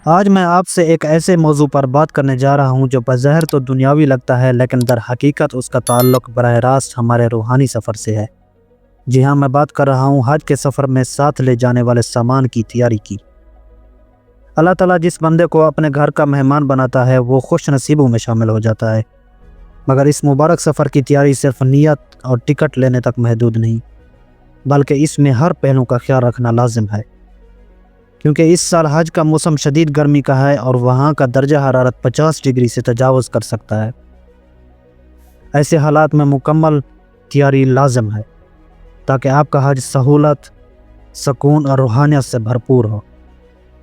آج میں آپ سے ایک ایسے موضوع پر بات کرنے جا رہا ہوں جو بظاہر تو دنیاوی لگتا ہے، لیکن در حقیقت اس کا تعلق براہ راست ہمارے روحانی سفر سے ہے۔ جی ہاں، میں بات کر رہا ہوں حج کے سفر میں ساتھ لے جانے والے سامان کی تیاری کی۔ اللہ تعالیٰ جس بندے کو اپنے گھر کا مہمان بناتا ہے وہ خوش نصیبوں میں شامل ہو جاتا ہے، مگر اس مبارک سفر کی تیاری صرف نیت اور ٹکٹ لینے تک محدود نہیں، بلکہ اس میں ہر پہلو کا خیال رکھنا لازم ہے، کیونکہ اس سال حج کا موسم شدید گرمی کا ہے اور وہاں کا درجہ حرارت 50 ڈگری سے تجاوز کر سکتا ہے۔ ایسے حالات میں مکمل تیاری لازم ہے تاکہ آپ کا حج سہولت، سکون اور روحانیت سے بھرپور ہو۔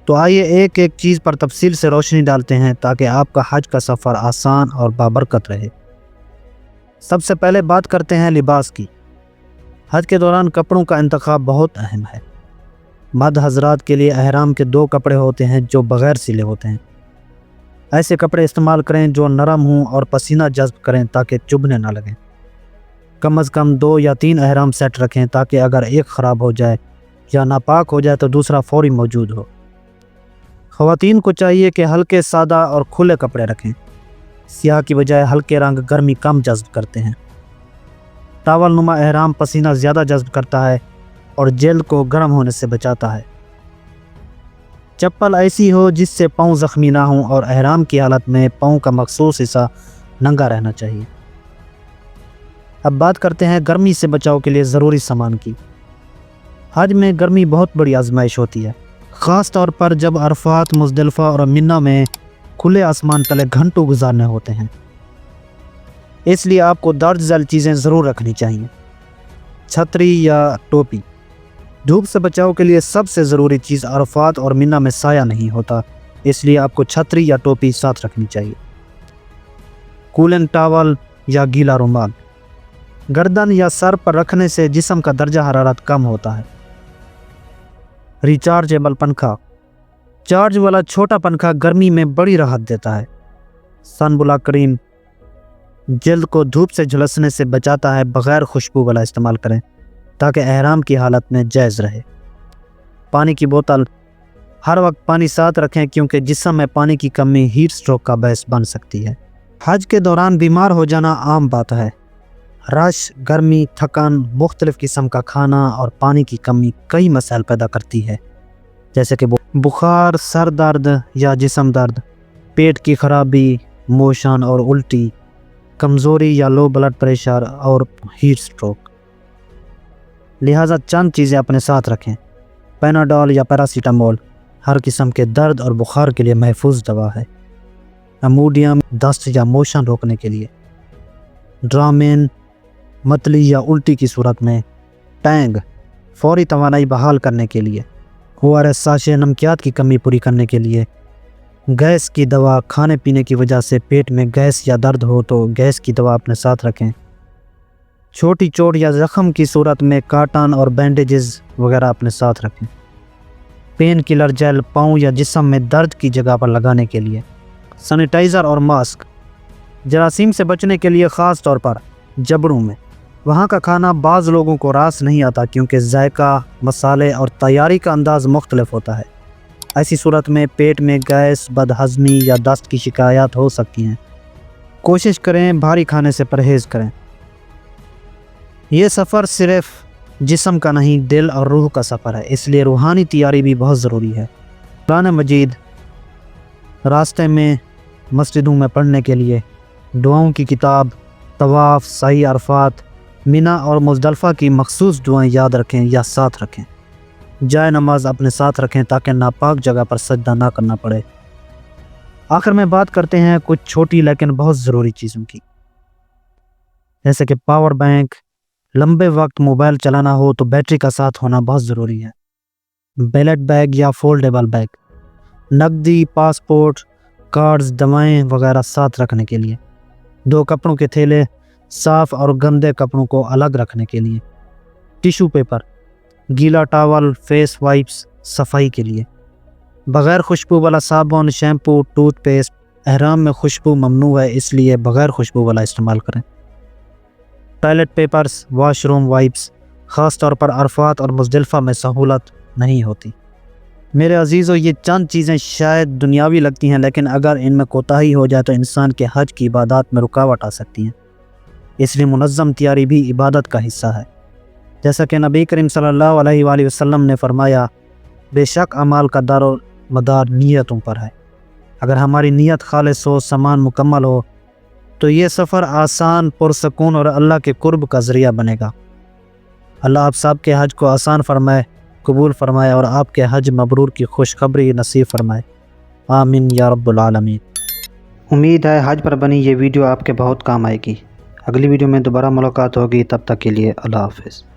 تو آئیے ایک ایک چیز پر تفصیل سے روشنی ڈالتے ہیں تاکہ آپ کا حج کا سفر آسان اور بابرکت رہے۔ سب سے پہلے بات کرتے ہیں لباس کی۔ حج کے دوران کپڑوں کا انتخاب بہت اہم ہے۔ مرد حضرات کے لیے احرام کے 2 کپڑے ہوتے ہیں جو بغیر سلے ہوتے ہیں۔ ایسے کپڑے استعمال کریں جو نرم ہوں اور پسینہ جذب کریں تاکہ چبھنے نہ لگیں۔ کم از کم 2 یا 3 احرام سیٹ رکھیں تاکہ اگر ایک خراب ہو جائے یا ناپاک ہو جائے تو دوسرا فوری موجود ہو۔ خواتین کو چاہیے کہ ہلکے، سادہ اور کھلے کپڑے رکھیں۔ سیاہ کی بجائے ہلکے رنگ گرمی کم جذب کرتے ہیں۔ ٹاول نما احرام پسینہ زیادہ جذب کرتا ہے اور جلد کو گرم ہونے سے بچاتا ہے۔ چپل ایسی ہو جس سے پاؤں زخمی نہ ہوں اور احرام کی حالت میں پاؤں کا مخصوص حصہ ننگا رہنا چاہیے۔ اب بات کرتے ہیں گرمی سے بچاؤ کے لیے ضروری سامان کی۔ حج میں گرمی بہت بڑی آزمائش ہوتی ہے، خاص طور پر جب عرفات، مزدلفہ اور منی میں کھلے آسمان تلے گھنٹوں گزارنے ہوتے ہیں۔ اس لیے آپ کو درج ذیل چیزیں ضرور رکھنی چاہیے۔ چھتری یا ٹوپی۔ دھوپ سے بچاؤ کے لیے سب سے ضروری چیز عرفات اور منی میں سایہ نہیں ہوتا، اس لیے آپ کو چھتری یا ٹوپی ساتھ رکھنی چاہیے۔ کولن ٹاول یا گیلا رومال گردن یا سر پر رکھنے سے جسم کا درجہ حرارت کم ہوتا ہے۔ ریچارجیبل پنکھا۔ چارج والا چھوٹا پنکھا گرمی میں بڑی راحت دیتا ہے۔ سن بلاک کریم جلد کو دھوپ سے جھلسنے سے بچاتا ہے۔ بغیر خوشبو والا استعمال کریں تاکہ احرام کی حالت میں جائز رہے۔ پانی کی بوتل۔ ہر وقت پانی ساتھ رکھیں کیونکہ جسم میں پانی کی کمی ہیٹ سٹروک کا باعث بن سکتی ہے۔ حج کے دوران بیمار ہو جانا عام بات ہے۔ رش، گرمی، تھکن، مختلف قسم کا کھانا اور پانی کی کمی کئی مسائل پیدا کرتی ہے، جیسے کہ بخار، سر درد یا جسم درد، پیٹ کی خرابی، موشن اور الٹی، کمزوری یا لو بلڈ پریشر اور ہیٹ سٹروک۔ لہٰذا چند چیزیں اپنے ساتھ رکھیں۔ پیناڈول یا پیراسیٹامول ہر قسم کے درد اور بخار کے لیے محفوظ دوا ہے۔ اموڈیم دست یا موشن روکنے کے لیے۔ ڈرامین متلی یا الٹی کی صورت میں۔ ٹینگ فوری توانائی بحال کرنے کے لیے۔ ORS ساشے نمکیات کی کمی پوری کرنے کے لیے۔ گیس کی دوا، کھانے پینے کی وجہ سے پیٹ میں گیس یا درد ہو تو گیس کی دوا اپنے ساتھ رکھیں۔ چھوٹی چوٹ یا زخم کی صورت میں کاٹن اور بینڈیجز وغیرہ اپنے ساتھ رکھیں۔ پین کلر جیل پاؤں یا جسم میں درد کی جگہ پر لگانے کے لیے۔ سینیٹائزر اور ماسک جراثیم سے بچنے کے لیے، خاص طور پر جبڑوں میں۔ وہاں کا کھانا بعض لوگوں کو راس نہیں آتا کیونکہ ذائقہ، مسالے اور تیاری کا انداز مختلف ہوتا ہے۔ ایسی صورت میں پیٹ میں گیس، بدہضمی یا دست کی شکایات ہو سکتی ہیں۔ کوشش کریں بھاری کھانے سے پرہیز کریں۔ یہ سفر صرف جسم کا نہیں، دل اور روح کا سفر ہے، اس لیے روحانی تیاری بھی بہت ضروری ہے۔ قرآن مجید راستے میں، مسجدوں میں پڑھنے کے لیے، دعاؤں کی کتاب، طواف، سعی عرفات، منی اور مزدلفہ کی مخصوص دعائیں یاد رکھیں یا ساتھ رکھیں۔ جائے نماز اپنے ساتھ رکھیں تاکہ ناپاک جگہ پر سجدہ نہ کرنا پڑے۔ آخر میں بات کرتے ہیں کچھ چھوٹی لیکن بہت ضروری چیزوں کی، جیسے کہ پاور بینک۔ لمبے وقت موبائل چلانا ہو تو بیٹری کا ساتھ ہونا بہت ضروری ہے۔ بیلٹ بیگ یا فولڈیبل بیگ۔ نقدی، پاسپورٹ، کارڈز، دوائیں وغیرہ ساتھ رکھنے کے لیے۔ 2 کپڑوں کے تھیلے، صاف اور گندے کپڑوں کو الگ رکھنے کے لیے۔ ٹیشو پیپر، گیلا ٹاول، فیس وائپس صفائی کے لیے۔ بغیر خوشبو والا صابن، شیمپو، ٹوتھ پیسٹ۔ احرام میں خوشبو ممنوع ہے، اس لیے بغیر خوشبو والا استعمال کریں۔ Toilet papers, wash room wipes, خاص طور پر عرفات اور مزدلفہ میں سہولت نہیں ہوتی۔ میرے عزیزو، یہ چند چیزیں شاید دنیاوی لگتی ہیں، لیکن اگر ان میں کوتاہی ہو جائے تو انسان کے حج کی عبادات میں رکاوٹ آ سکتی ہیں۔ اس لیے منظم تیاری بھی عبادت کا حصہ ہے۔ جیسا کہ نبی کریم صلی اللہ علیہ وآلہ وسلم نے فرمایا، بے شک اعمال کا دار و مدار نیتوں پر ہے۔ اگر ہماری نیت خالص ہو، سامان مکمل ہو، تو یہ سفر آسان، پرسکون اور اللہ کے قرب کا ذریعہ بنے گا۔ اللہ آپ سب کے حج کو آسان فرمائے، قبول فرمائے اور آپ کے حج مبرور کی خوشخبری نصیب فرمائے۔ آمین یا رب العالمین۔ امید ہے حج پر بنی یہ ویڈیو آپ کے بہت کام آئے گی۔ اگلی ویڈیو میں دوبارہ ملاقات ہوگی، تب تک کے لیے اللہ حافظ۔